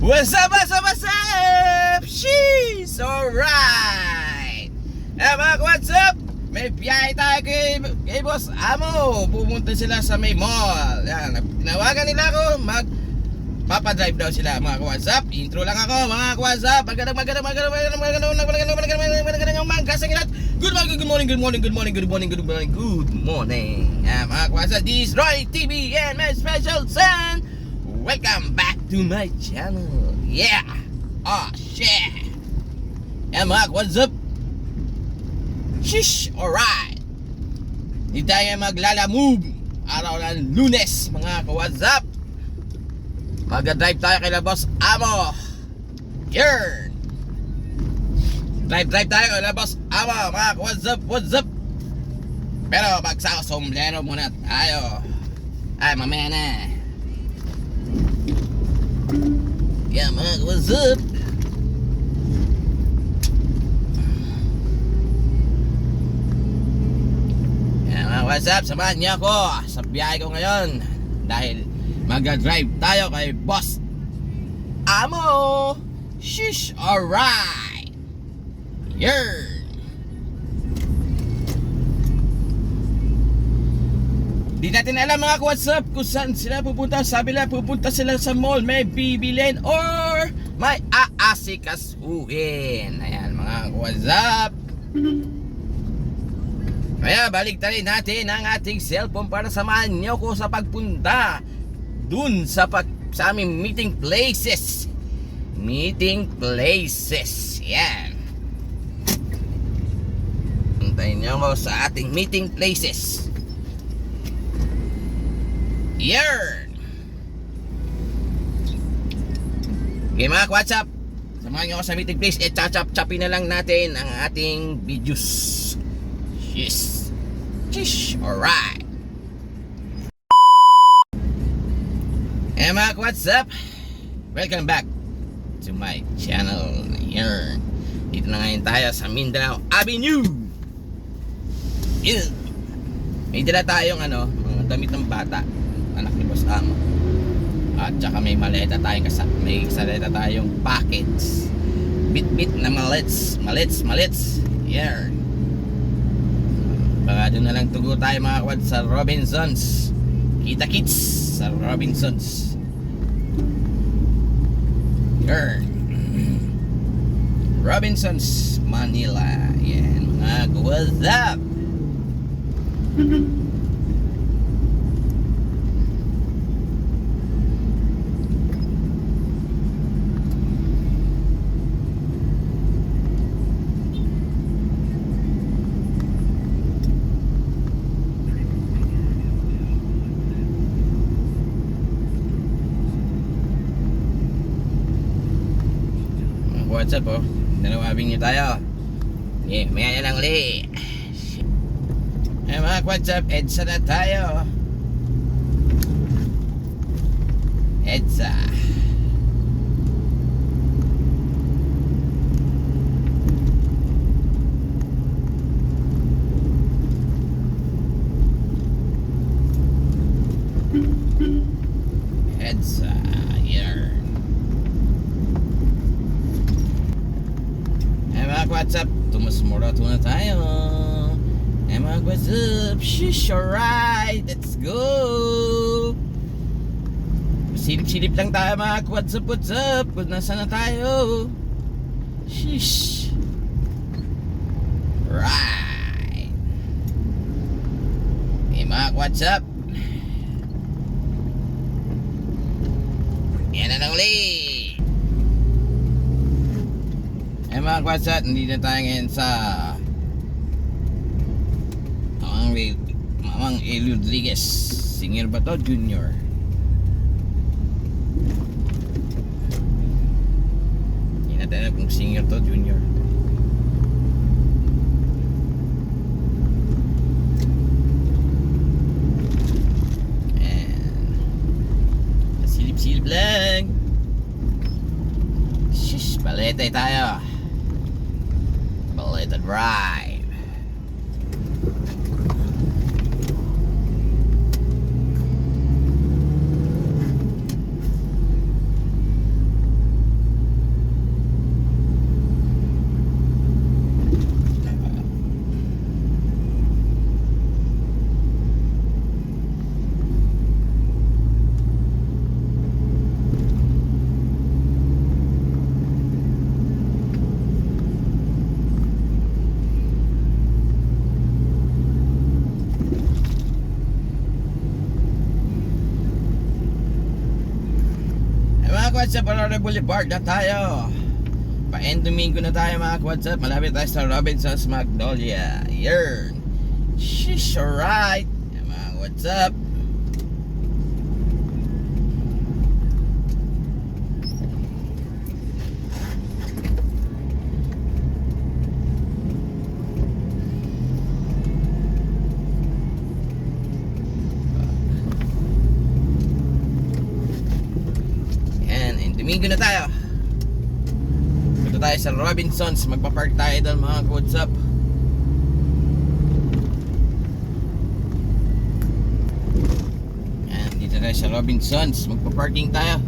What's up, what's up, what's up? Sheesh! Alright! Mga what's up? May biyahe tayo kay Boss Amo. Pupunta sila sa may mall. Yan, tinawagan nila ako. Papadrive daw sila, mga what's up. Intro lang ako, mga what's up. Magandang kasangilat. Good morning. Mga what's up. This is Roy TV and my special son. Welcome back to my channel. Yeah. Oh shit. Mga what's up. Shish. Alright. Di tayo maglalamove araw ng Lunes, mga what's up. Mag-drive tayo kay Boss Amo. Here. Drive tayo kay Boss Amo, mga what's up. Pero magsasombrero muna tayo. Ay, mamaya na. Yeah, mga what's up. Yeah, mga what's up. Samahan niyo ako sa biyahe ko ngayon. Dahil mag-drive tayo kay Boss Amo. Shish, alright. Yeah. Di natin alam, mga WhatsApp, kung saan sila pupunta. Sabi nila pupunta sila sa mall, may bibilin or may aasikasuhin. Ayan, mga WhatsApp. Kaya baliktarin natin ang ating cellphone para samahan niyo ko sa pagpunta dun sa aming meeting places. Yan. Puntahin niyo ko sa ating meeting places. Yan. Okay, mga WhatsApp, samahan niyo ko sa meeting place. Chap-chapin na lang natin ang ating videos. Yes. Shish. Alright. Mga WhatsApp, welcome back to my channel. Here. Dito na ngayon tayo sa Mindanao Avenue. Yeah. May dala tayong mga damit ng bata, anak ni Boss Amo. At saka may maleta tayong may saleta tayong packets. Bit na malets. Yeah. Baka doon na lang tugo tayo, mga kwad, sa Robinsons. Kita-kits sa Robinsons. Here. Robinsons, Manila. Yan, mga what's up? What's up, oh? Dalawabing nyo tayo. Yeah, maya lang li. Mga what's up, EDSA na tayo. EDSA. EDSA. Yeah. Mga WhatsApp, tumusmura na tayo. Mga WhatsApp, shish, alright, let's go. Silip-silip lang tayo, mga WhatsApp, kung nasa na tayo. Shish. Right. Mga WhatsApp, yan na lang ulit. Mga WhatsApp, hindi na tayo ngayon sa Mamang Eli Rodriguez. Singer ba to? Junior. Hindi natin alam kung singer to, junior. And silip-silip lang. Shish, paletay tayo. Baleta Drive. WhatsApp, Aurora Boulevard na tayo. Pa-end Domingo na tayo mga WhatsApp. Malapit tayo sa Robinson's Magnolia. Yern. Sheesh, alright. Mga WhatsApp. Domingo na tayo. Punta tayo sa Robinson's. Magpa-park tayo doon mga WhatsApp. Ayan, dito tayo sa Robinson's. Magpa-parking tayo.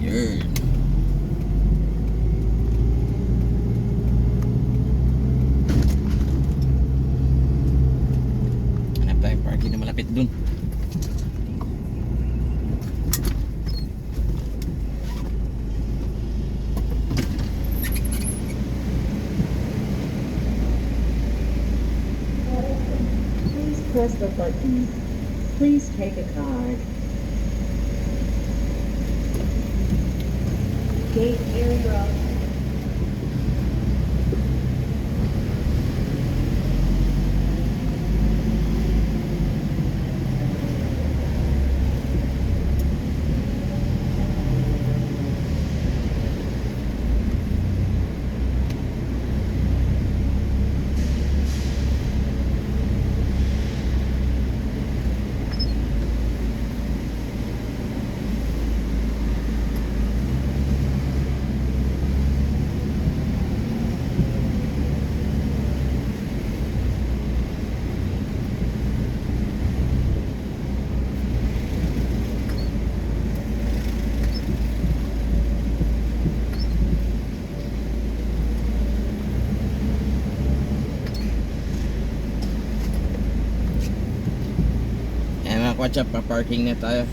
Yun. Parking na malapit dun. Please press the button. Please take a card. Gate area. WhatsApp, pa-parking na tayo.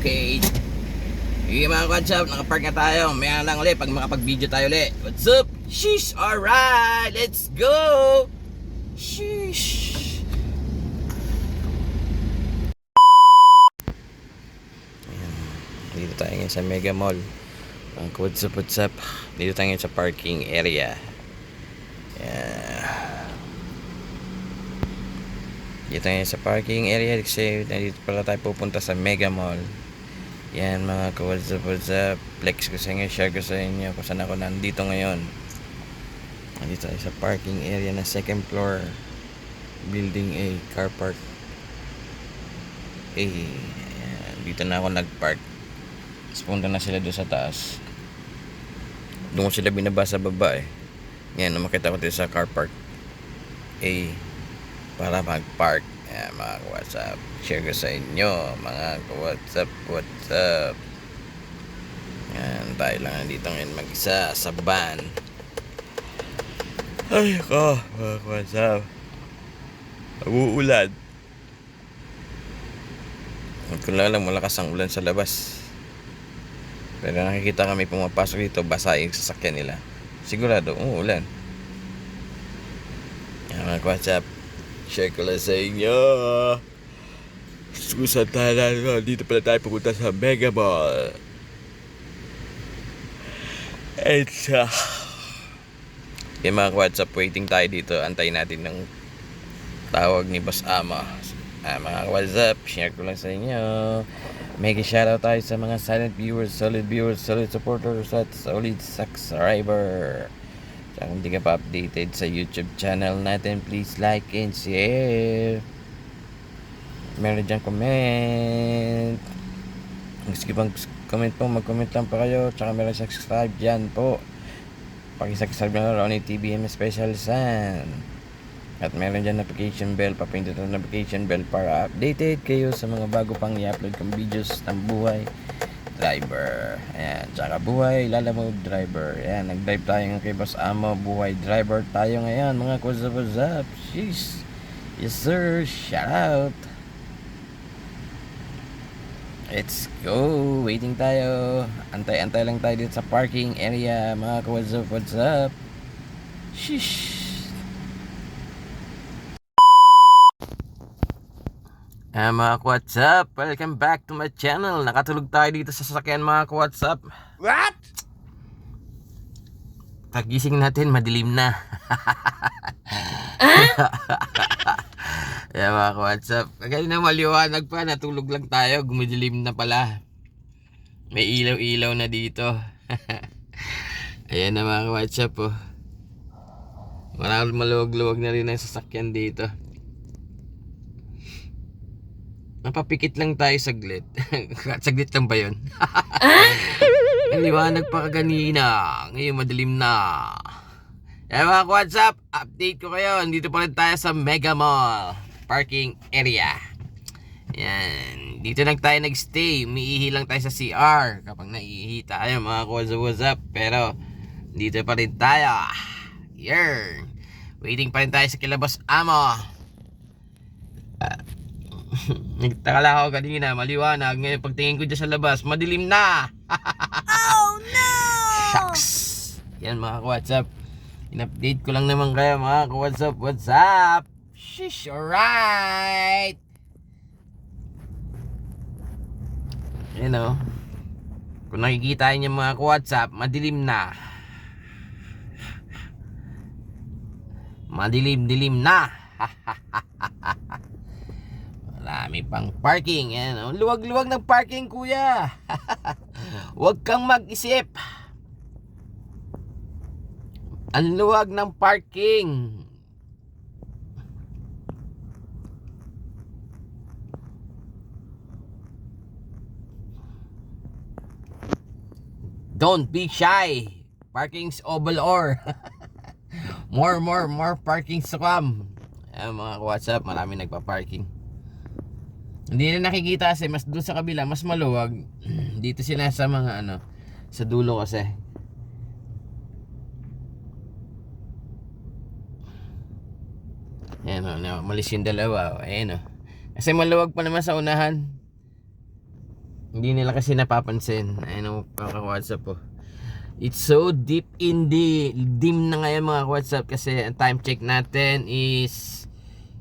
Okay. Yung mga WhatsApp, nakapark na tayo. Maya lang ulit pag makapag-video tayo ulit. What's up? Sheesh! Alright! Let's go! Sheesh! Dito tayo ngayon sa Mega Mall. What's up? Dito tayo ngayon sa parking area. Dito tayo sa parking area kasi dito pala tayo pupunta sa Mega Mall. Yan mga ka-WhatsApp. Flex ko sa inyo, share ko sa inyo kung saan ako nandito ngayon. Nandito tayo sa parking area na second floor, building A, car park A. Yan, dito na ako nagpark. Tapos punta na sila doon sa taas. Doon ko sila binaba sa baba eh. Yan, makita ko dito sa car park A para mag-park. Yan mga WhatsApp, share ko sa inyo mga WhatsApp. Yan, tayo lang nandito ngayon mag-isa sa van. Ay ko mga WhatsApp, uulan. Kung lang malakas ang ulan sa labas, pero nakikita kami pumapasok dito, basa yung sasakyan nila. Sigurado uulan. Yan mga WhatsApp, share ko lang sa inyo. Susan tayo. Dito pala tayo pupunta sa Mega Mall. And yung mga WhatsApp, waiting tayo dito. Antayin natin ng tawag ni Boss Ama. Mga WhatsApp, share ko lang sa inyo. Mega shoutout tayo sa mga silent viewers, solid supporters at solid subscriber. So, kung di ka pa updated sa YouTube channel natin, please like and share. Meron dyan comment. Sige pang comment po, mag-comment lang po kayo. Tsaka meron subscribe dyan po. Pakisubscribe na Ronnie TVM Special San. At meron dyan notification bell. Papindot ang notification bell para updated kayo sa mga bago pang i-upload kong videos ng buhay driver. Ayan, tsaka buhay lalamove driver. Ayan, nag-drive tayo ng kay Boss Amo. Buhay driver tayo ngayon mga what's up. Sheesh. Yes sir, shout out. Let's go. Waiting tayo. Antay-antay lang tayo dito sa parking area. Mga what's up. Sheesh. Mga what's up. Welcome back to my channel. Nakatulog tayo dito sa sasakyan mga what's up. What? Pagising natin, madilim na. Yan mga what's up. Kanina maliwanag pa, natulog lang tayo, gumidilim na pala. May ilaw-ilaw na dito. Ayan na mga what's up oh. Marami maluwag-luwag na rin ang sasakyan dito. Napapikit lang tayo saglit. Saglit lang ba yun? Ang liwanag pa kaganina. Ngayon madilim na. Yan mga what's up. Update ko kayo. Dito pa rin tayo sa Mega Mall parking area. Yan. Dito lang tayo nagstay. Umiihi lang tayo sa CR kapag naiihi tayo mga what's up. Pero dito pa rin tayo. Yan. Waiting pa rin tayo sa Kilabos Amo. Nagtaka lang ako kanina, maliwanag. Ngayon pagtingin ko dyan sa labas, madilim na. Oh no! Shucks. Yan mga what's up. In-update ko lang naman kayo mga what's up. Shish, alright. You know, kung nakikita niyo mga what's up, madilim na. Madilim-dilim na. Marami pang parking. Yan, luwag-luwag ng parking kuya. Huwag kang mag-isip. Ang luwag ng parking. Don't be shy. Parking's oval or. more parking to come. Ayan mga what's up, marami nagpa-parking. Hindi na nakikita kasi mas doon sa kabila mas maluwag. Dito sila sa mga sa dulo kasi. Ayan o, malis yung dalawa. Ayan o. Kasi maluwag pa naman sa unahan. Hindi nila kasi napapansin. Ayan o, kaka-WhatsApp po. It's so deep in the dim na ngayon mga WhatsApp. Kasi ang time check natin is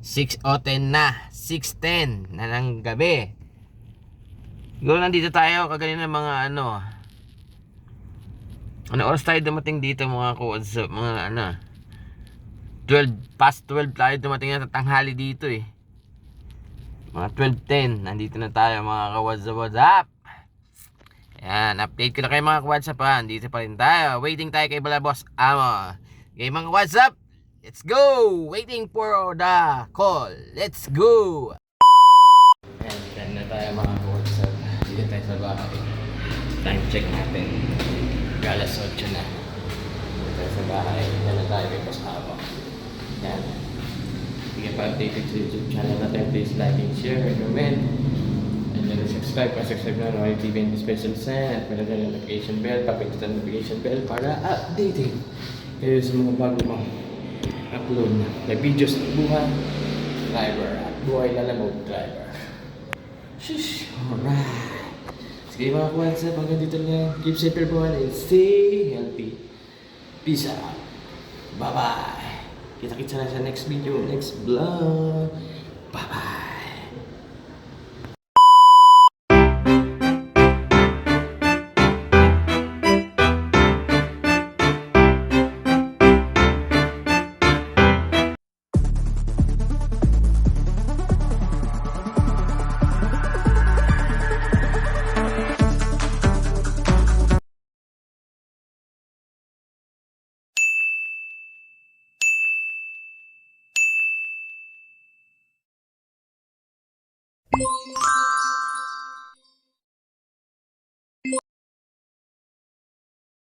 6:10 na. 6:10 na ng gabi. Siguro nandito tayo kaganina mga ano oras tayo dumating dito mga WhatsApp. Mga 12 past 12 tayo dumating na tanghali dito eh. Mga 12:10 nandito na tayo mga ka-WhatsApp. Yan, update ko na kayo mga ka-WhatsApp ha. Dito pa rin tayo. Waiting tayo kay Boss Amo. Okay mga WhatsApp, let's go! Waiting for the call. Let's go! Yan, dyan na tayo mga ka-WhatsApp. Dito tayo sa bahay. Time check natin. Alas 8 na. Dito tayo sa bahay. Dyan na tayo kay Boss Amo. Yan. Hindi pa updated sa YouTube channel natin. Please like and share and comment. And then subscribe na Ronnie TVM Special San. At meron na notification bell. Papindutin ang notification bell para updated kayo sa mga bago pang upload na videos ng buhay driver at buhay lalamove driver. Shush! Alright! Sige mga WhatsApp, hanggang dito lang. Keep safe everyone and stay healthy. Peace out! Bye-bye! Kita-kita na sa next video, next vlog. Bye-bye!